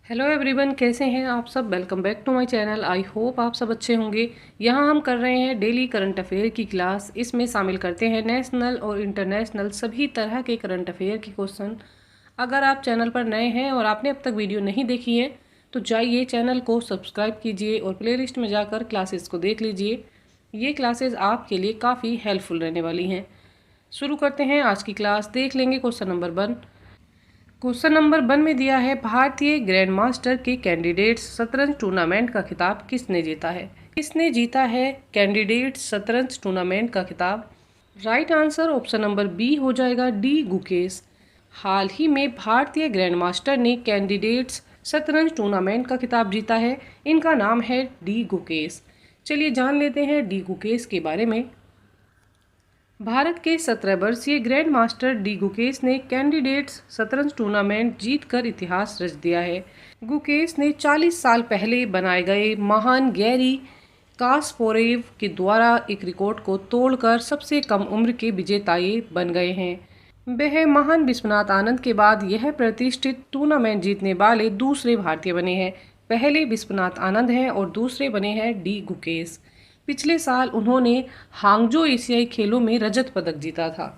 Hello everyone, कैसे हैं आप सब। Welcome back to my channel. I hope आप सब अच्छे होंगे। यहाँ हम कर रहे हैं डेली करंट अफेयर की क्लास। इसमें शामिल करते हैं नेशनल और इंटरनेशनल सभी तरह के करंट अफेयर के क्वेश्चन। अगर आप चैनल पर नए हैं और आपने अब तक वीडियो नहीं देखी है तो जाइए चैनल को सब्सक्राइब कीजिए और प्लेलिस्ट में जाकर क्लासेस को देख लीजिए। ये क्लासेस आपके लिए काफ़ी हेल्पफुल रहने वाली हैं। शुरू करते हैं आज की क्लास। देख लेंगे क्वेश्चन नंबर 1। क्वेश्चन नंबर 1 में दिया है, भारतीय ग्रैंड मास्टर के कैंडिडेट्स शतरंज टूर्नामेंट का खिताब किसने जीता है। किसने जीता है कैंडिडेट्स शतरंज टूर्नामेंट का खिताब। Right answer option number B हो जाएगा, डी गुकेश। हाल ही में भारतीय ग्रैंड मास्टर ने कैंडिडेट्स शतरंज टूर्नामेंट का खिताब जीता है। इनका नाम है डी गुकेश। चलिए जान लेते हैं डी गुकेश के बारे में। भारत के 17 वर्षीय ग्रैंड मास्टर डी गुकेश ने कैंडिडेट्स शतरंज टूर्नामेंट जीतकर इतिहास रच दिया है। गुकेश ने 40 साल पहले बनाए गए महान गैरी कास्पोरेव के द्वारा एक रिकॉर्ड को तोड़कर सबसे कम उम्र के विजेताए बन गए हैं। वह महान विश्वनाथ आनंद के बाद यह प्रतिष्ठित टूर्नामेंट जीतने वाले दूसरे भारतीय बने हैं। पहले विश्वनाथ आनंद हैं और दूसरे बने हैं डी गुकेश। पिछले साल उन्होंने हांगजो एशियाई खेलों में रजत पदक जीता था,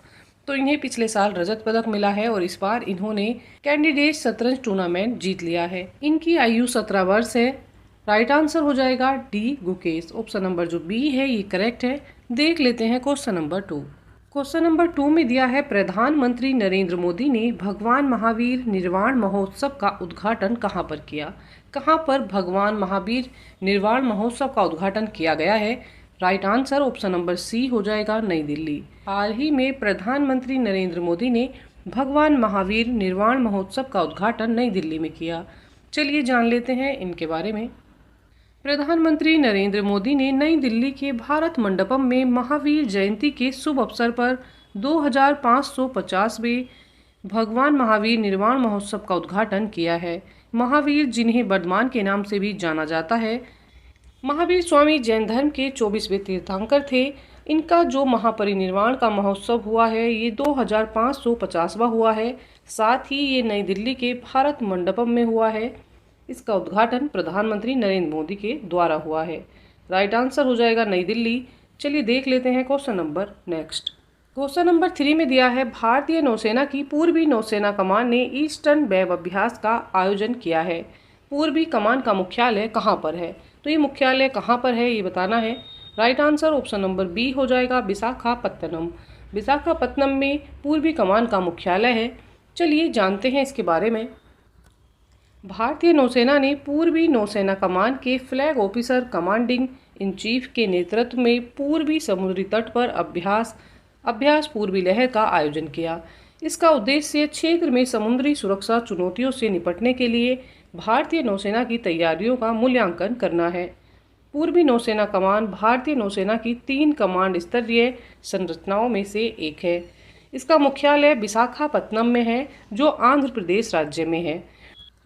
तो इन्हें पिछले साल रजत पदक मिला है और इस बार इन्होंने कैंडिडेट शतरंज टूर्नामेंट जीत लिया है। इनकी आयु 17 वर्ष है। राइट आंसर हो जाएगा डी गुकेश। ऑप्शन नंबर जो बी है ये करेक्ट है। देख लेते हैं क्वेश्चन नंबर 2। क्वेश्चन नंबर 2 में दिया है, प्रधानमंत्री नरेंद्र मोदी ने भगवान महावीर निर्वाण महोत्सव का उद्घाटन कहां पर किया। कहां पर भगवान महावीर निर्वाण महोत्सव का उद्घाटन किया गया है। Right answer option number C हो जाएगा, नई दिल्ली। हाल ही में प्रधानमंत्री नरेंद्र मोदी ने भगवान महावीर निर्वाण महोत्सव का उद्घाटन नई दिल्ली में किया। चलिए जान लेते हैं इनके बारे में। प्रधानमंत्री नरेंद्र मोदी ने नई दिल्ली के भारत मंडपम में महावीर जयंती के शुभ अवसर पर 2550वें भगवान महावीर निर्वाण महोत्सव का उद्घाटन किया है। महावीर, जिन्हें वर्धमान के नाम से भी जाना जाता है, महावीर स्वामी जैन धर्म के 24वें तीर्थंकर थे। इनका जो महापरिनिर्वाण का महोत्सव हुआ है ये 2550वां हुआ है। साथ ही ये नई दिल्ली के भारत मंडपम में हुआ है। इसका उद्घाटन प्रधानमंत्री नरेंद्र मोदी के द्वारा हुआ है। राइट आंसर हो जाएगा नई दिल्ली। चलिए देख लेते हैं question number next. Question number 3 में दिया है, भारतीय नौसेना की पूर्वी नौसेना कमान ने ईस्टर्न वेव अभ्यास का आयोजन किया है। पूर्वी कमान का मुख्यालय कहाँ पर है, तो ये मुख्यालय कहाँ पर है ये बताना है। Right answer option number B हो जाएगा, विशाखापत्तनम। विशाखापत्तनम में पूर्वी कमान का मुख्यालय है। चलिए जानते हैं इसके बारे में। भारतीय नौसेना ने पूर्वी नौसेना कमान के flag officer commanding in chief के नेतृत्व में पूर्वी समुद्री तट पर अभ्यास पूर्वी लहर का आयोजन किया। इसका उद्देश्य क्षेत्र में समुद्री सुरक्षा चुनौतियों से निपटने के लिए भारतीय नौसेना की तैयारियों का मूल्यांकन करना है। पूर्वी नौसेना कमान भारतीय नौसेना की 3 कमांड स्तरीय संरचनाओं में से एक है। इसका मुख्यालय विशाखापत्तनम में है, जो आंध्र प्रदेश राज्य में है।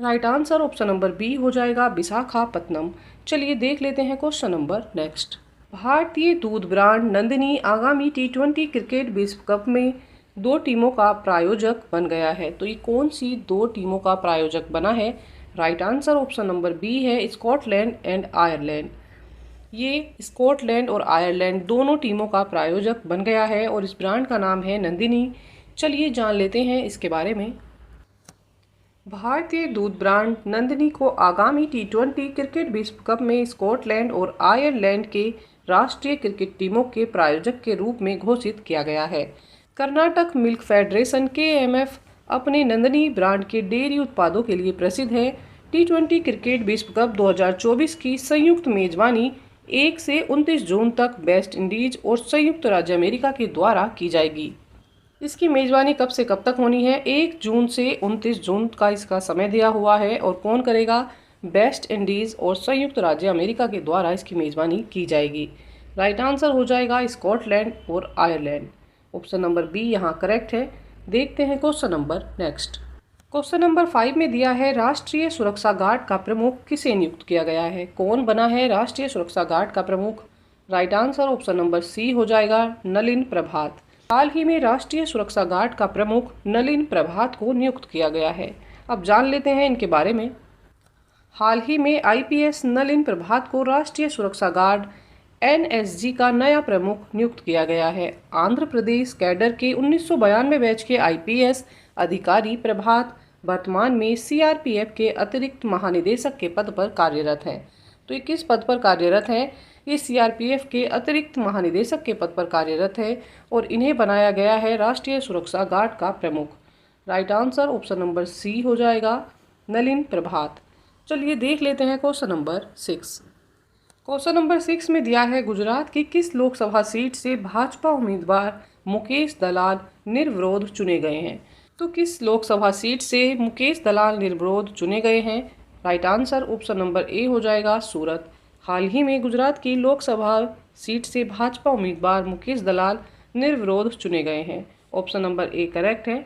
Right answer option number B हो जाएगा, विशाखापत्तनम। चलिए देख लेते हैं क्वेश्चन नंबर नेक्स्ट। भारतीय दूध ब्रांड नंदिनी आगामी T20 क्रिकेट विश्व कप में 2 टीमों का प्रायोजक बन गया है। तो ये कौन सी 2 टीमों का प्रायोजक बना है। Right answer option number B है, स्कॉटलैंड एंड आयरलैंड। ये स्कॉटलैंड और आयरलैंड दोनों टीमों का प्रायोजक बन गया है और इस ब्रांड का नाम है नंदिनी। चलिए जान लेते हैं इसके बारे में। भारतीय दूध ब्रांड नंदिनी को आगामी T20 क्रिकेट विश्व कप में स्कॉटलैंड और आयरलैंड के राष्ट्रीय क्रिकेट टीमों के प्रायोजक के रूप में घोषित किया गया है। कर्नाटक मिल्क फेडरेशन KMF अपने नंदिनी ब्रांड के डेयरी उत्पादों के लिए प्रसिद्ध है। T20 क्रिकेट विश्व कप 2024 की संयुक्त मेजबानी 1 से 29 जून तक वेस्ट इंडीज और संयुक्त राज्य अमेरिका के द्वारा की जाएगी। इसकी मेजबानी कब से कब तक होनी है, 1 जून से 29 जून का इसका समय दिया हुआ है। और कौन करेगा, वेस्ट इंडीज़ और संयुक्त राज्य अमेरिका के द्वारा इसकी मेजबानी की जाएगी। राइट आंसर हो जाएगा स्कॉटलैंड और आयरलैंड। ऑप्शन नंबर बी यहाँ करेक्ट है। देखते हैं question number next. Question number 5 में दिया है, राष्ट्रीय सुरक्षा गार्ड का प्रमुख किसे नियुक्त किया गया है। कौन बना है राष्ट्रीय सुरक्षा गार्ड का प्रमुख। Right answer option number C हो जाएगा, नलिन प्रभात। हाल ही में राष्ट्रीय सुरक्षा गार्ड का प्रमुख नलिन प्रभात को नियुक्त किया गया है। अब जान लेते हैं इनके बारे में। हाल ही में आईपीएस नलिन प्रभात को राष्ट्रीय सुरक्षा गार्ड एनएसजी का नया प्रमुख नियुक्त किया गया है। आंध्र प्रदेश कैडर के 1992 बैच के आईपीएस अधिकारी प्रभात वर्तमान में सीआरपीएफ के अतिरिक्त महानिदेशक के पद पर कार्यरत हैं। तो ये किस पद पर कार्यरत हैं? ये सीआरपीएफ के अतिरिक्त महानिदेशक के पद पर कार्यरत है और इन्हें बनाया गया है राष्ट्रीय सुरक्षा गार्ड का प्रमुख। Right answer option number C हो जाएगा, नलिन प्रभात। चलिए देख लेते हैं क्वेश्चन नंबर 6। क्वेश्चन नंबर 6 में दिया है गुजरात की किस लोकसभा सीट से भाजपा उम्मीदवार मुकेश दलाल निर्विरोध चुने गए हैं? तो किस लोकसभा सीट से मुकेश दलाल निर्विरोध चुने गए हैं? Right answer option number A हो जाएगा, सूरत। हाल ही में गुजरात की लोकसभा सीट से भाजपा उम्मीदवार मुकेश दलाल निर्विरोध चुने गए हैं। ऑप्शन नंबर ए करेक्ट है।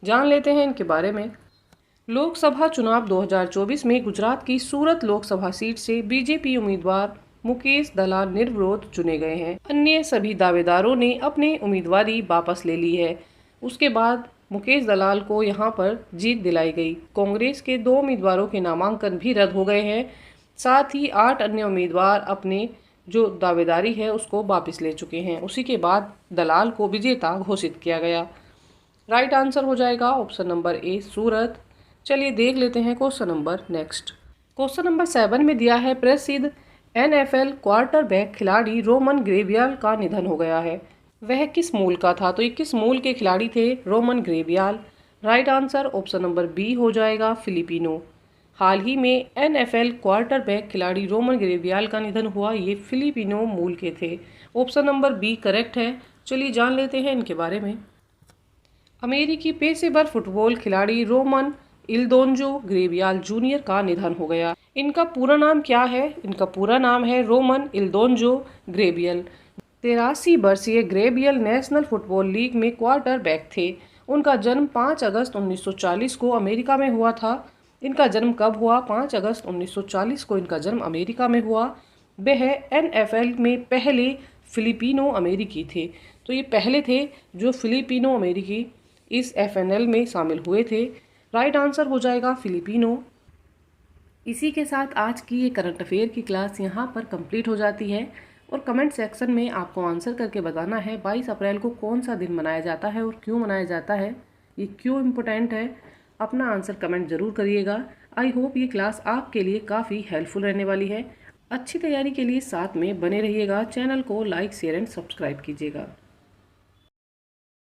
जान लेते हैं इनके बारे में। लोकसभा चुनाव 2024 में गुजरात की सूरत लोकसभा सीट से बीजेपी उम्मीदवार मुकेश दलाल निर्विरोध चुने गए हैं। अन्य सभी दावेदारों ने अपनी उम्मीदवारी वापस ले ली है। उसके बाद मुकेश दलाल को यहां पर जीत दिलाई गई। कांग्रेस के 2 उम्मीदवारों के नामांकन भी रद्द हो गए हैं। साथ ही 8 अन्य उम्मीदवार अपने जो दावेदारी है उसको वापस ले चुके हैं। उसी के बाद दलाल को विजेता घोषित किया गया। राइट आंसर हो जाएगा ऑप्शन नंबर ए, सूरत। चलिए देख लेते हैं question number next. Question number 7 में दिया है प्रसिद्ध एनएफएल क्वार्टरबैक खिलाड़ी रोमन ग्रेबियल का निधन हो गया है। वह किस मूल का था? तो ये किस मूल के खिलाड़ी थे? Roman Gabriel. Right answer option number B हो जाएगा, फिलिपिनो। हाल ही में एनएफएल क्वार्टरबैक खिलाड़ी रोमन ग्रेबियल का निधन हुआ। ये फिलिपिनो मूल के थे। ऑप्शन नंबर बी करेक्ट है। चलिए जान लेते हैं इनके बारे में। अमेरिकी पेशेवर फुटबॉल खिलाड़ी रोमन इल्दोंजो ग्रेबियल जूनियर का निधन हो गया। इनका पूरा नाम क्या है? इनका पूरा नाम है रोमन इल्दोंजो ग्रेबियल। 83 वर्षीय ग्रेबियल नेशनल फुटबॉल लीग में क्वार्टर बैक थे। उनका जन्म 5 अगस्त 1940 को अमेरिका में हुआ था। इनका जन्म कब हुआ? 5 अगस्त 1940 को इनका जन्म अमेरिका में हुआ। वह एनएफएल में पहले फिलिपिनो अमेरिकी थे। तो ये पहले थे जो फिलिपिनो अमेरिकी इस एफएनएल में शामिल हुए थे। राइट आंसर हो जाएगा फिलिपिनो। इसी के साथ आज की ये करंट अफेयर की क्लास यहाँ पर कंप्लीट हो जाती है और कमेंट सेक्शन में आपको आंसर करके बताना है 22 अप्रैल को कौन सा दिन मनाया जाता है और क्यों मनाया जाता है, ये क्यों इम्पोर्टेंट है। अपना आंसर कमेंट जरूर करिएगा। आई होप ये क्लास आपके लिए काफ़ी हेल्पफुल रहने वाली है। अच्छी तैयारी के लिए साथ में बने रहिएगा। चैनल को लाइक, शेयर एंड सब्सक्राइब कीजिएगा।